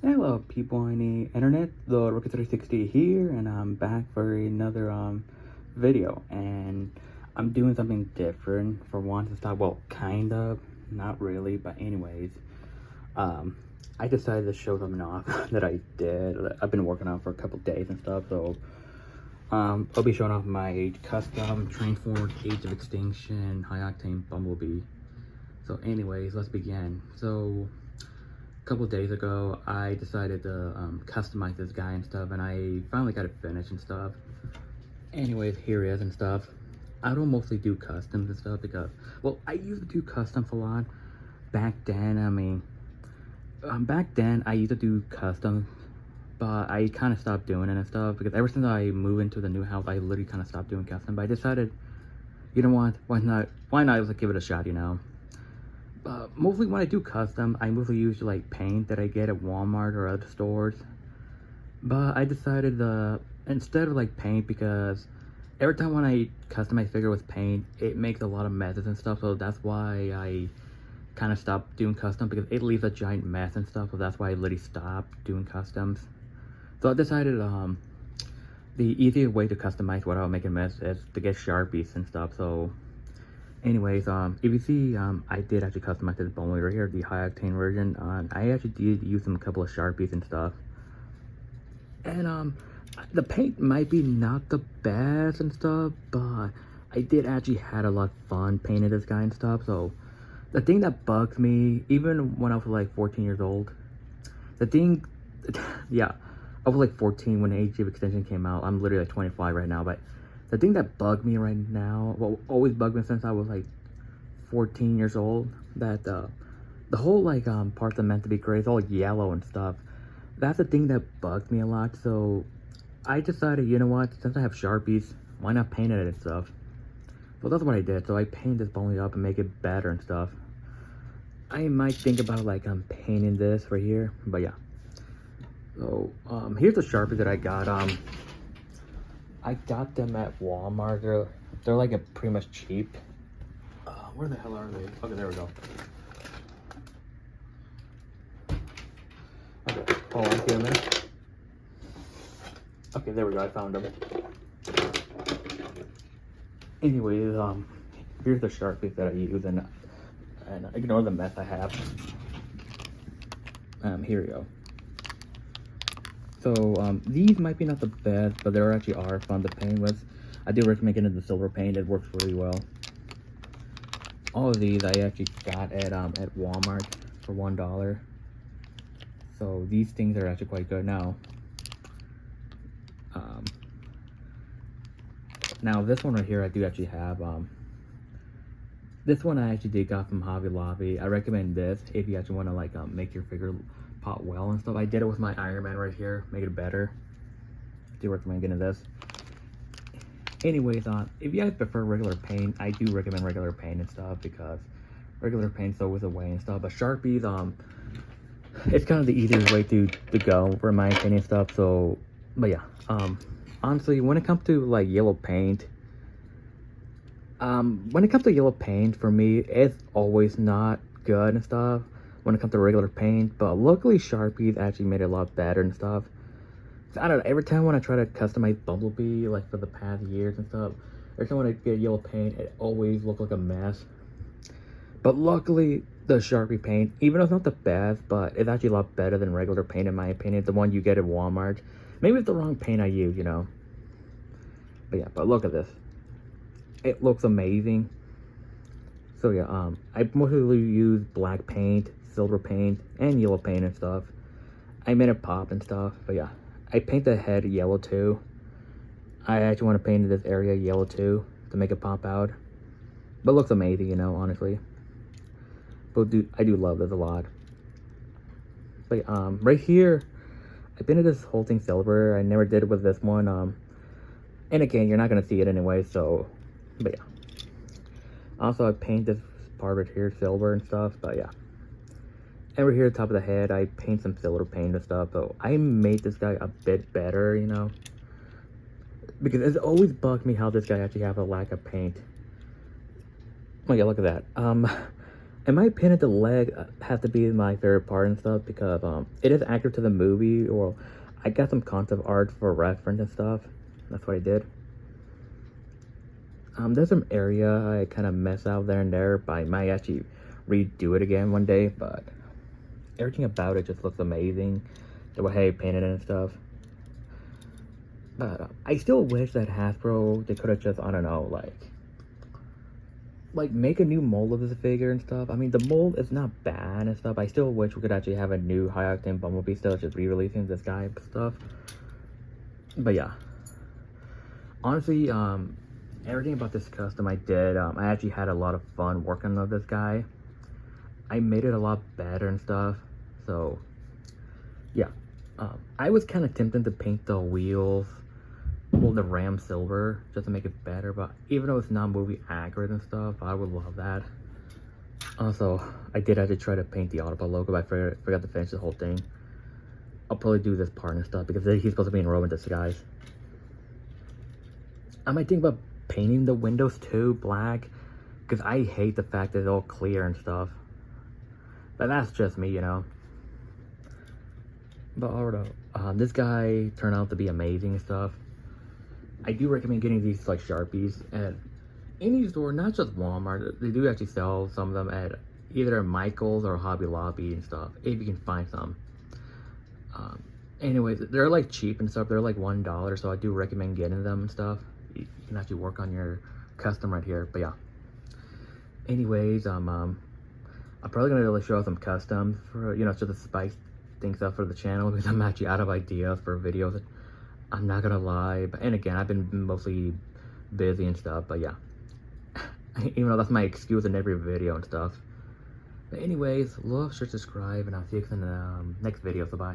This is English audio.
Hello people on the internet, the Rookie 360 here, and I'm back for another video, and I'm doing something different for once this time. Well, kind of, not really, but anyways, I decided to show something off that I did. I've been working on for a couple days and stuff, so I'll be showing off my custom transformed Age of Extinction high octane bumblebee. So anyways, let's begin. So couple days ago I decided to customize this guy and stuff, and I finally got it finished and stuff. Anyways, here he is and stuff. I don't mostly do customs and stuff because, well, I used to do customs a lot back then. I mean, back then I used to do customs, but I kind of stopped doing it and stuff because ever since I moved into the new house I literally kind of stopped doing custom. But I decided, you know what, why not just give it a shot, you know. Mostly when I do custom, I mostly use like paint that I get at Walmart or other stores. But I decided instead of like paint, because every time when I custom my figure with paint, it makes a lot of messes and stuff. So that's why I kind of stopped doing custom, because it leaves a giant mess and stuff. So that's why I literally stopped doing customs. So I decided the easiest way to customize without making a mess is to get Sharpies and stuff. So anyways, if you see, I did actually customize this bone right here, the high octane version. I actually did use a couple of Sharpies and stuff. And the paint might be not the best and stuff, but I did actually had a lot of fun painting this guy and stuff. So the thing that bugs me, even when I was like 14 years old, yeah, I was like 14 when Age of Extinction came out. I'm literally like 25 right now, but the thing that bugged me right now, well, always bugged me since I was like 14 years old, that the whole like parts are meant to be gray, it's all yellow and stuff. That's the thing that bugged me a lot. So I decided, you know what, since I have Sharpies, why not paint it and stuff. So that's what I did. So I painted this bone up and make it better and stuff. I might think about like painting this right here, but yeah. So here's the Sharpies that I got. I got them at Walmart. They're like pretty much cheap. Where the hell are they? Okay, there we go. Okay, hold on, give me a minute. Okay, there we go. I found them. Anyways, here's the Sharpies that I use, and ignore the mess I have. Here we go. So these might be not the best, but they actually are fun to paint with. I do recommend getting the silver paint. It works really well. All of these I actually got at Walmart for $1. So these things are actually quite good. Now this one right here I do actually have. This one I actually did got from Hobby Lobby. I recommend this if you actually want to like make your figure pop well and stuff. I did it with my Iron Man right here, make it better. I do recommend getting this. Anyways, if you guys prefer regular paint, I do recommend regular paint and stuff, because regular paint's always a way and stuff. But Sharpies, it's kind of the easiest way to go for my opinion and stuff. So, but yeah, honestly, when it comes to like yellow paint, for me, it's always not good and stuff when it comes to regular paint. But luckily Sharpies actually made it a lot better and stuff. So I don't know, every time when I try to customize Bumblebee, like for the past years and stuff, every time when I get yellow paint, it always looks like a mess. But luckily the Sharpie paint, even though it's not the best, but it's actually a lot better than regular paint in my opinion, the one you get at Walmart. Maybe it's the wrong paint I use, you know. But yeah, but look at this. It looks amazing. So yeah, I mostly use black paint, silver paint, and yellow paint and stuff. I made it pop and stuff, but yeah. I paint the head yellow too. I actually want to paint this area yellow too to make it pop out. But it looks amazing, you know, honestly. But I do love this a lot. But right here, I painted this whole thing silver. I never did it with this one. And again, you're not gonna see it anyway, so, but yeah. Also, I paint this part right here silver and stuff, but yeah. And right here at the top of the head, I paint some silver paint and stuff. So I made this guy a bit better, you know. Because it's always bugged me how this guy actually have a lack of paint. Oh yeah, look at that. in my opinion, the leg has to be my favorite part and stuff because it is accurate to the movie. Or I got some concept art for reference and stuff. That's what I did. There's some area I kind of mess out there and there, but I might actually redo it again one day. But everything about it just looks amazing. The way I painted it and stuff. But I still wish that Hasbro, they could have just, I don't know, like make a new mold of this figure and stuff. I mean, the mold is not bad and stuff. I still wish we could actually have a new high octane Bumblebee still just re-releasing this guy and stuff. But yeah, honestly, everything about this custom I did, I actually had a lot of fun working on this guy. I made it a lot better and stuff. So yeah, I was kind of tempted to paint the wheels, well, the ram silver, just to make it better, but even though it's not movie accurate and stuff, I would love that. Also, I did have to try to paint the Autobot logo, but I forgot to finish the whole thing. I'll probably do this part and stuff because he's supposed to be in Roman disguise. I might think about painting the windows too black, because I hate the fact that it's all clear and stuff. But that's just me, you know. But alright, this guy turned out to be amazing and stuff. I do recommend getting these like Sharpies at any store, not just Walmart. They do actually sell some of them at either Michael's or Hobby Lobby and stuff, if you can find some. Anyways, they're like cheap and stuff. They're like $1, so I do recommend getting them and stuff. You can actually work on your custom right here. But yeah. Anyways, I'm probably gonna show some customs for, you know, just to spice things up for the channel because I'm actually out of ideas for videos. I'm not gonna lie, and again, I've been mostly busy and stuff, but yeah. Even though that's my excuse in every video and stuff. But anyways, love, share, subscribe, and I'll see you in the next video, so bye.